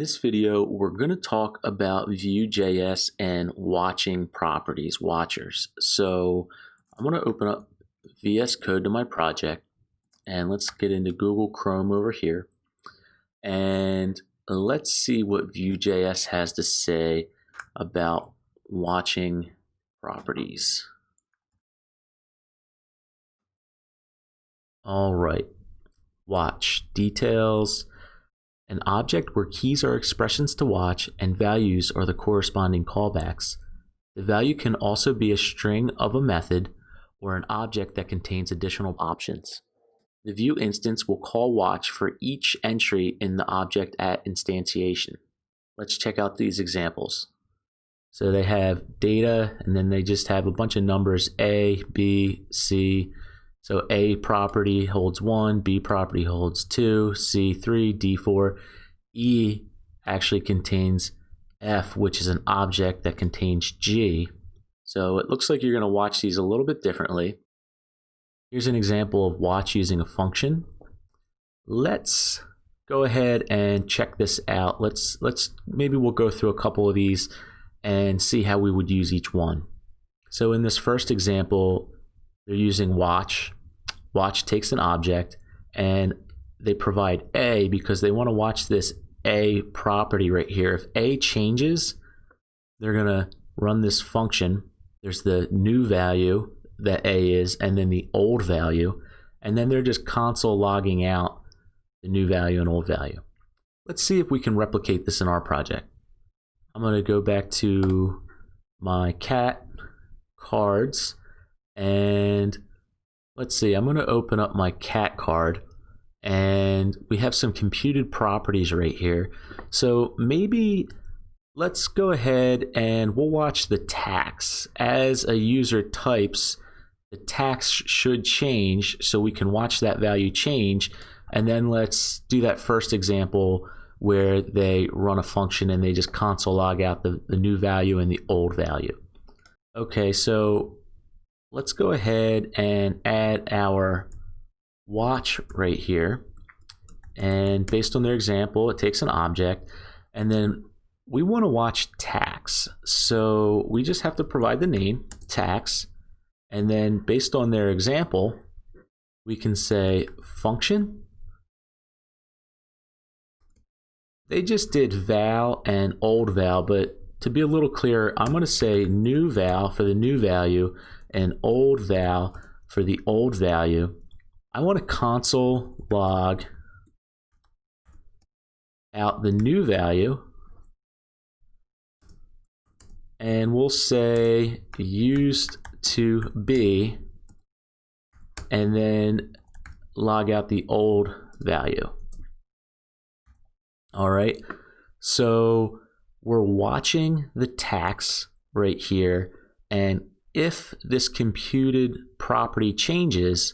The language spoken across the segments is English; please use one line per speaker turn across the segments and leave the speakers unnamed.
this video, we're going to talk about Vue.js and watching properties, watchers. So I'm going to open up VS Code to my project, and let's get into Google Chrome over here. And let's see what Vue.js has to say about watching properties. All right, watch details. An object where keys are expressions to watch and values are the corresponding callbacks. The value can also be a string of a method or an object that contains additional options. The Vue instance will call watch for each entry in the object at instantiation. Let's check out these examples. So they have data, and then they just have a bunch of numbers, A, B, C. So A property holds 1, B property holds 2, C 3, D 4. E actually contains F, which is an object that contains G. So it looks like you're going to watch these a little bit differently. Here's an example of watch using a function. Let's go ahead and check this out. Maybe we'll go through a couple of these and see how we would use each one. So in this first example, they're using watch. Watch takes an object and they provide A because they want to watch this A property right here. If A changes, they're going to run this function. There's the new value that A is, and then the old value, and then they're just console logging out the new value and old value. Let's see if we can replicate this in our project. I'm going to go back to my cat cards, and let's see, I'm going to open up my cat card, and we have some computed properties right here. So maybe let's go ahead and we'll watch the tax. As a user types, the tax should change, so we can watch that value change. And then let's do that first example where they run a function and they just console log out the new value and the old value. Okay, so let's go ahead and add our watch right here. And based on their example, it takes an object, and then we want to watch tax. So we just have to provide the name, tax, and then based on their example, we can say function. They just did val and old val, but to be a little clearer, I'm going to say new val for the new value and old val for the old value. I want to console log out the new value, and we'll say used to be, and then log out the old value. All right, so we're watching the tax right here, and if this computed property changes,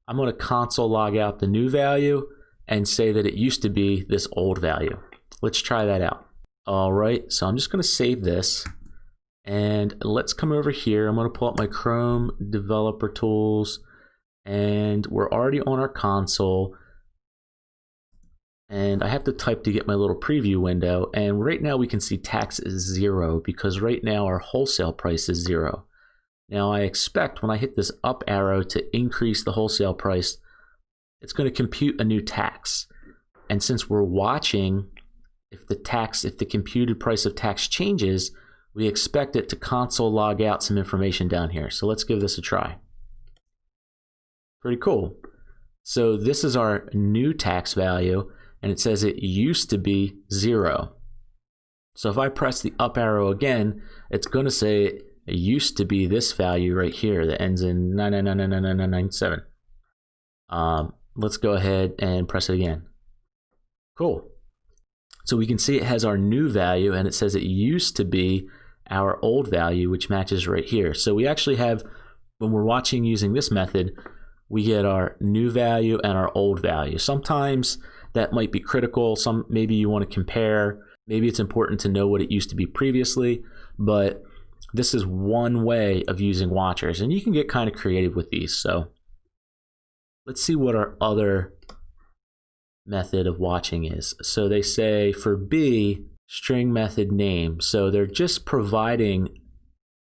I'm going to console log out the new value and say that it used to be this old value. Let's try that out. All right, so I'm just going to save this, and let's come over here. I'm going to pull up my Chrome developer tools, and we're already on our console. And I have to type to get my little preview window, and right now we can see tax is 0 because right now our wholesale price is 0. Now I expect when I hit this up arrow to increase the wholesale price, it's going to compute a new tax. And since we're watching, if the computed price of tax changes, we expect it to console log out some information down here. So let's give this a try. Pretty cool. So this is our new tax value, and it says it used to be 0. So if I press the up arrow again, it's going to say it used to be this value right here that ends in 9999997. Let's go ahead and press it again. Cool. So we can see it has our new value, and it says it used to be our old value, which matches right here. So we actually have, when we're watching using this method, we get our new value and our old value. Sometimes that might be critical. Maybe you want to compare. Maybe it's important to know what it used to be previously, but this is one way of using watchers, and you can get kind of creative with these. So let's see what our other method of watching is. So they say for B, string method name. So they're just providing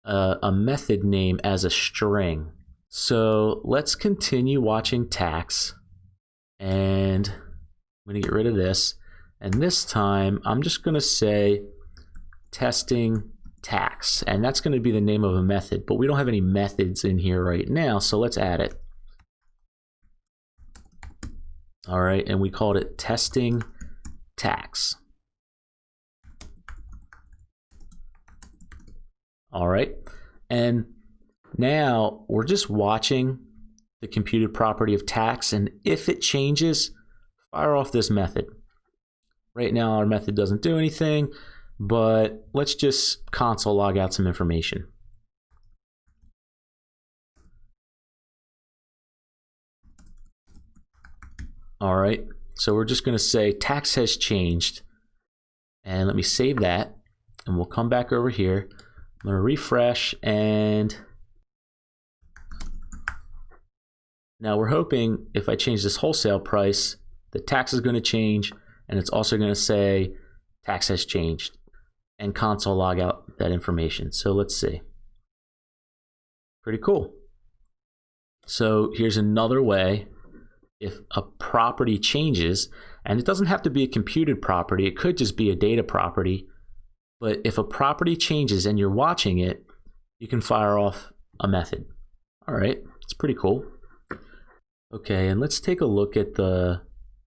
a method name as a string. So let's continue watching tax, and I'm going to get rid of this. And this time I'm just going to say testing tax, and that's going to be the name of a method, but we don't have any methods in here right now, so let's add it. All right, and we called it testing tax. All right, and now we're just watching the computed property of tax, and if it changes, fire off this method. Right now our method doesn't do anything, but let's just console log out some information. All right, so we're just going to say tax has changed, and let me save that, and we'll come back over here. I'm going to refresh, and now we're hoping if I change this wholesale price, the tax is going to change, and it's also going to say tax has changed, and console log out that information. So let's see. Pretty cool. So here's another way. If a property changes, and it doesn't have to be a computed property, it could just be a data property, but if a property changes and you're watching it, you can fire off a method. All right, it's pretty cool. Okay, and let's take a look at the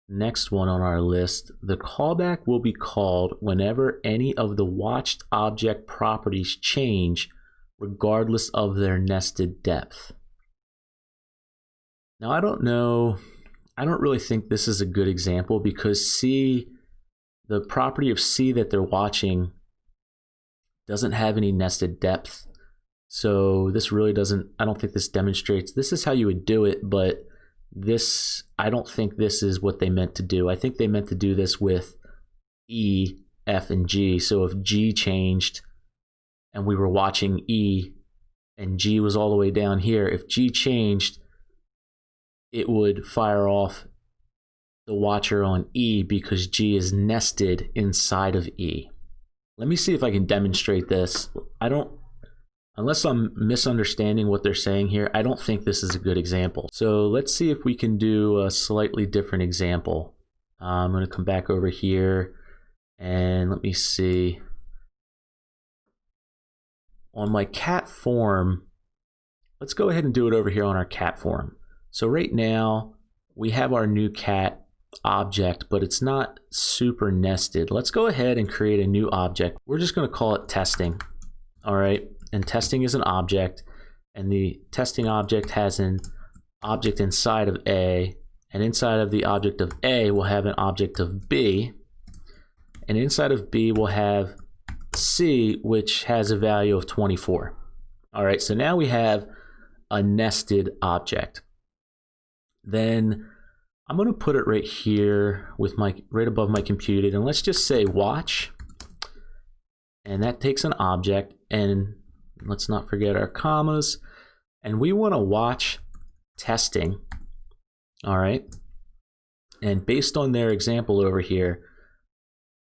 next one on our list. The callback will be called whenever any of the watched object properties change, regardless of their nested depth. Now, I don't really think this is a good example because C, the property of C that they're watching doesn't have any nested depth. So this really doesn't, I don't think this demonstrates, this is how you would do it, but this, I don't think this is what they meant to do. I think they meant to do this with E, F, and G. So if G changed and we were watching E and G was all the way down here, if G changed, it would fire off the watcher on E because G is nested inside of E. Let me see if I can demonstrate this. Unless I'm misunderstanding what they're saying here, I don't think this is a good example. So let's see if we can do a slightly different example. I'm going to come back over here and let me see. On my cat form, let's go ahead and do it over here on our cat form. So right now we have our new cat object, but it's not super nested. Let's go ahead and create a new object. We're just going to call it testing. All right, and testing is an object, and the testing object has an object inside of A, and inside of the object of A we'll have an object of B, and inside of B we'll have C, which has a value of 24. All right, so now we have a nested object. Then I'm going to put it right here with right above my computed, and let's just say watch, and that takes an object, and let's not forget our commas, and we want to watch testing. All right, and based on their example over here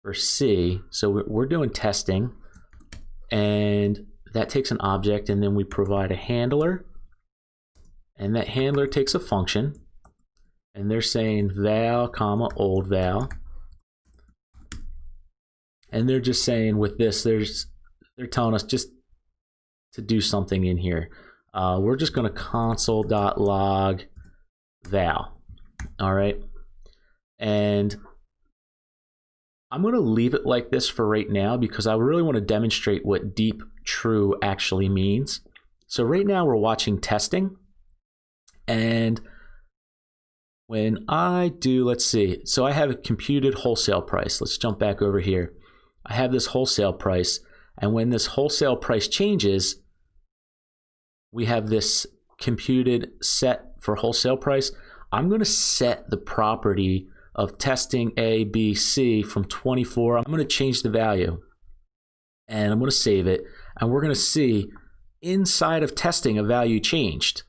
for C, so we're doing testing, and that takes an object, and then we provide a handler, and that handler takes a function, and they're saying val, comma, old val. And they're just saying with this, they're telling us just to do something in here. We're just going to console.log val. All right. And I'm going to leave it like this for right now because I really want to demonstrate what deep true actually means. So right now we're watching testing, and when I do, let's see, so I have a computed wholesale price. Let's jump back over here. I have this wholesale price, and when this wholesale price changes, we have this computed set for wholesale price. I'm going to set the property of testing A, B, C from 24. I'm going to change the value, and I'm going to save it, and we're going to see inside of testing a value changed.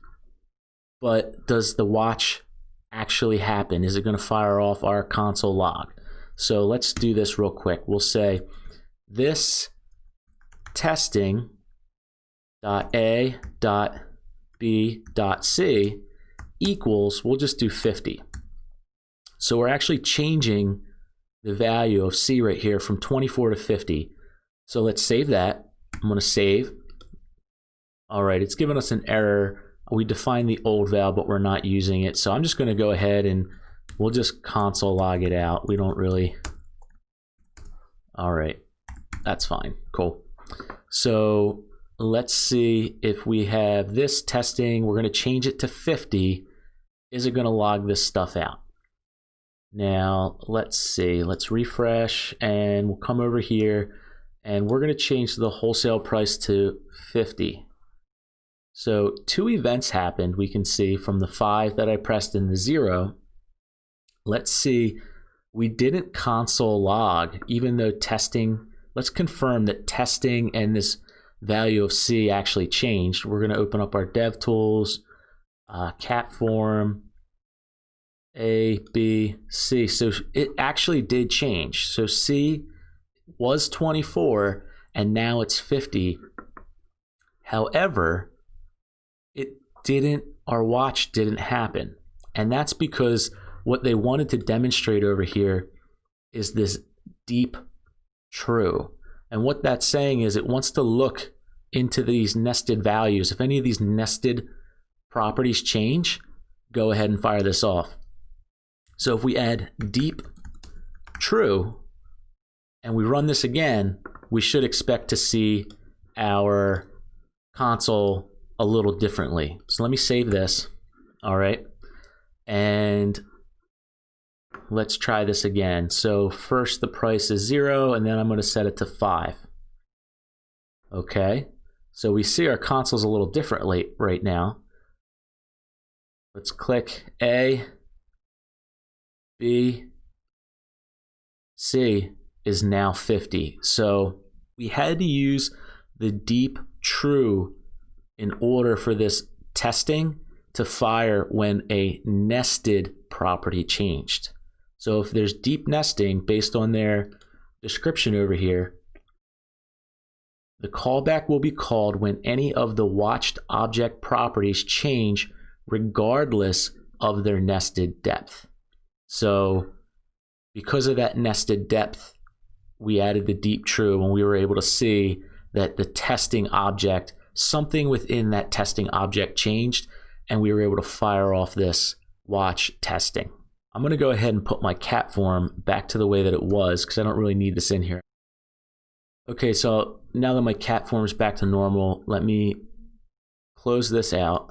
But does the watch actually happen? Is it going to fire off our console log? So let's do this real quick. We'll say this testing dot A dot B dot C equals, we'll just do 50. So we're actually changing the value of C right here from 24 to 50. So let's save that. I'm going to save. All right, it's given us an error. We defined the old val, but we're not using it. So I'm just going to go ahead and we'll just console log it out. We don't really. All right, that's fine. Cool. So let's see if we have this testing. We're going to change it to 50. Is it going to log this stuff out? Now, let's see. Let's refresh, and we'll come over here, and we're going to change the wholesale price to 50. So 2 events happened, we can see, from the 5 that I pressed and the 0. Let's see. We didn't console log, even though testing. Let's confirm that testing and this value of C actually changed. We're going to open up our dev tools, cat form, A, B, C. So it actually did change. So C was 24 and now it's 50. However, our watch didn't happen. And that's because what they wanted to demonstrate over here is this deep true. And what that's saying is it wants to look into these nested values. If any of these nested properties change, go ahead and fire this off. So if we add deep true and we run this again, we should expect to see our console a little differently. So let me save this. All right. And let's try this again. So first the price is 0, and then I'm going to set it to 5. Okay. So we see our console's a little differently right now. Let's click A, B, C is now 50. So we had to use the deep true in order for this testing to fire when a nested property changed. So if there's deep nesting based on their description over here, the callback will be called when any of the watched object properties change regardless of their nested depth. So because of that nested depth, we added the deep true and we were able to see that the testing object, something within that testing object changed, and we were able to fire off this watch testing. I'm going to go ahead and put my cat form back to the way that it was because I don't really need this in here. Okay, so now that my cat form is back to normal, let me close this out.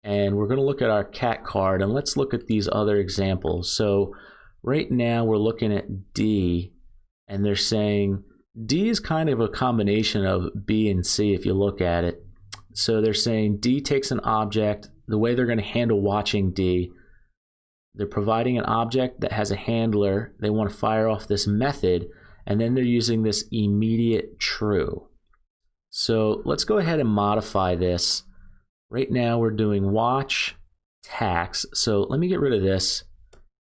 And we're going to look at our cat card, and let's look at these other examples. So right now we're looking at D, and they're saying D is kind of a combination of B and C if you look at it. So they're saying D takes an object. The way they're going to handle watching D, they're providing an object that has a handler. They want to fire off this method, and then they're using this immediate true. So let's go ahead and modify this. Right now we're doing watch tax. So let me get rid of this.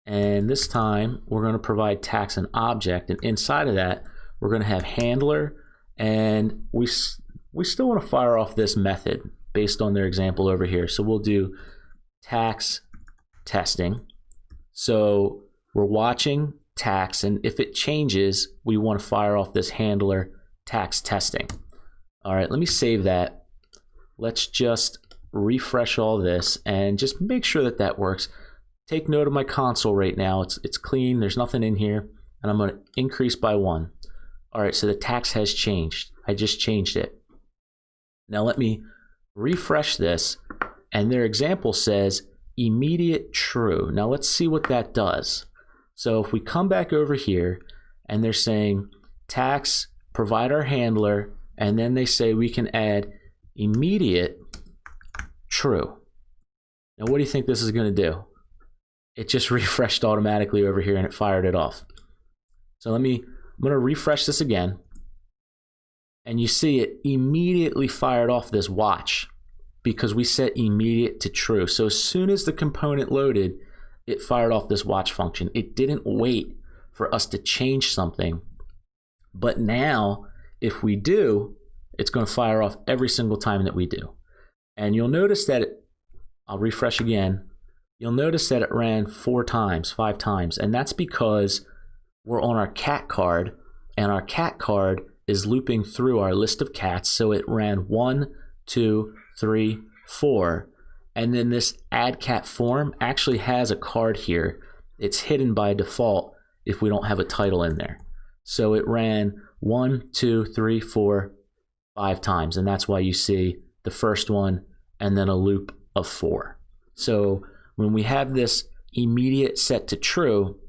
And this time we're going to provide tax an object. And inside of that, we're going to have handler. And we still want to fire off this method based on their example over here. So we'll do tax testing. So we're watching tax. And if it changes, we want to fire off this handler tax testing. All right, let me save that. Let's just refresh all this and just make sure that that works. Take note of my console right now. It's clean. There's nothing in here. And I'm going to increase by 1. All right, so the tax has changed. I just changed it. Now let me refresh this. And their example says immediate true. Now let's see what that does. So if we come back over here and they're saying tax, provide our handler, and then they say we can add immediate true. Now what do you think this is going to do? It just refreshed automatically over here and it fired it off. So I'm going to refresh this again. And you see it immediately fired off this watch because we set immediate to true. So as soon as the component loaded, it fired off this watch function. It didn't wait for us to change something. But now, if we do, it's going to fire off every single time that we do. And you'll notice that I'll refresh again. You'll notice that it ran 4 times, 5 times, and that's because we're on our cat card, and our cat card is looping through our list of cats. So it ran 1, 2, 3, 4, and then this add cat form actually has a card here. It's hidden by default if we don't have a title in there. So it ran 1, 2, 3, 4, 5 times, and that's why you see the first one and then a loop of 4. So when we have this immediate set to true,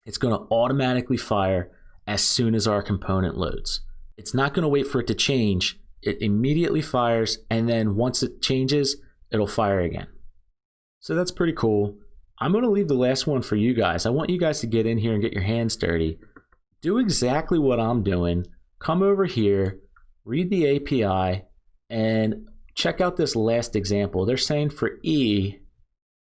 it's going to automatically fire as soon as our component loads. It's not going to wait for it to change. It immediately fires, and then once it changes, it'll fire again. So that's pretty cool. I'm going to leave the last one for you guys. I want you guys to get in here and get your hands dirty. Do exactly what I'm doing. Come over here, read the API, and check out this last example. They're saying for E,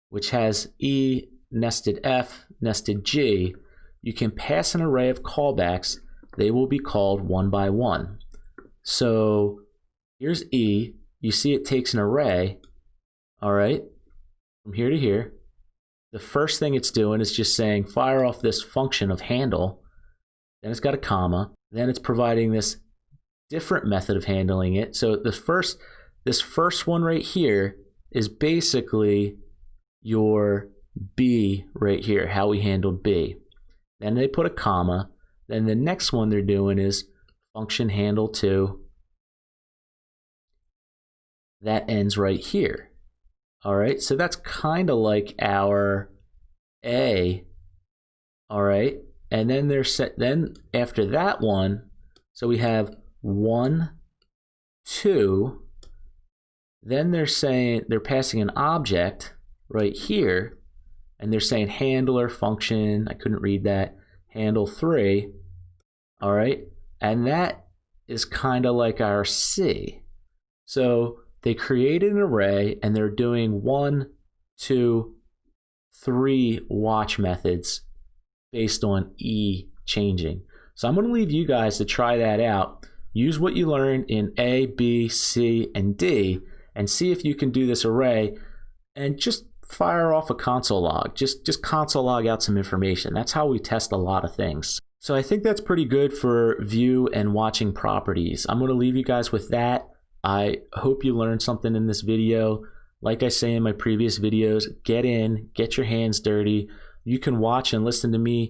which has E, nested F, nested G, you can pass an array of callbacks. They will be called one by one. So here's E. You see it takes an array, all right, from here to here. The first thing it's doing is just saying fire off this function of handle. Then it's got a comma. Then it's providing this different method of handling it. So this first one right here is basically your B right here, how we handled B. Then they put a comma. Then the next one they're doing is function handle 2. That ends right here. All right, so that's kind of like our A. All right, and then then after that one, so we have 1, 2. Then they're passing an object right here, and they're saying handler function. I couldn't read that. Handle 3. All right, and that is kind of like our C. So they created an array, and they're doing 1, 2, 3 watch methods based on E changing. So I'm going to leave you guys to try that out. Use what you learned in A, B, C, and D, and see if you can do this array, and just fire off a console log. Just console log out some information. That's how we test a lot of things. So I think that's pretty good for Vue and watching properties. I'm going to leave you guys with that. I hope you learned something in this video. Like I say in my previous videos, get in, get your hands dirty. You can watch and listen to me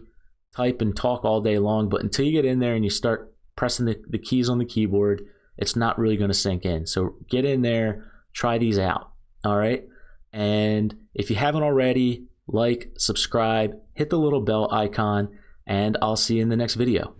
type and talk all day long, but until you get in there and you start pressing the keys on the keyboard, it's not really going to sink in. So get in there, try these out, all right? And if you haven't already, like, subscribe, hit the little bell icon, and I'll see you in the next video.